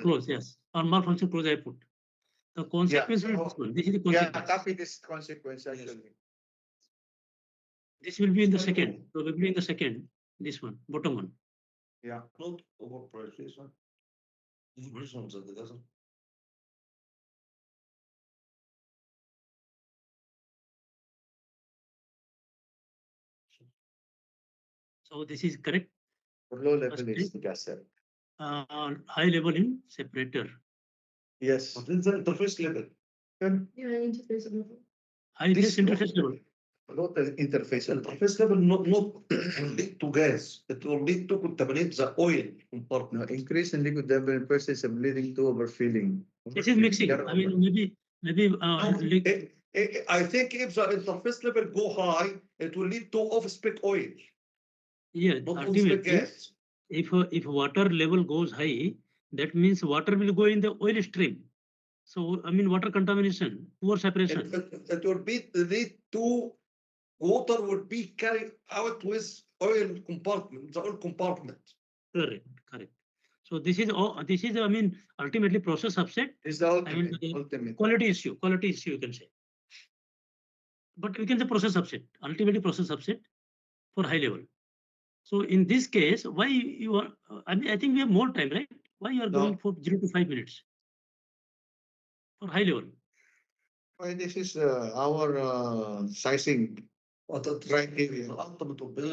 close, yes. Or malfunction close I put. The consequence will be this one. This is the consequence. Copy this consequence actually. This will be in the second, probably in the second, this one, bottom one. Yeah. Not overprice this one. This one's at the doesn't. So this is correct. Low level is the cassette. High level in separator. Yes. But it's the interface level. High This interface level. Not the interface. Interface level not lead to gas. It will lead to contaminate the oil No, compartment. increase in liquid level process of leading to overfilling. This is mixing. I mean, maybe I think if the interface level go high, it will lead to off-spec oil, yeah, not on-spec ultimately, gas. if water level goes high, that means water will go in the oil stream. So I mean, water contamination, poor separation. It will lead to water will be carried out with oil compartment, the oil compartment. Correct, correct. So this is all. This is I mean, ultimately process upset. Is the I mean, ultimate. quality issue you can say. But we can say process upset. Ultimately process upset for high level. So in this case, why you are? I mean, I think we have more time, right? Why you are No. going for 0 to 5 minutes for high level? Why this is our sizing But criteria. the ultimate will be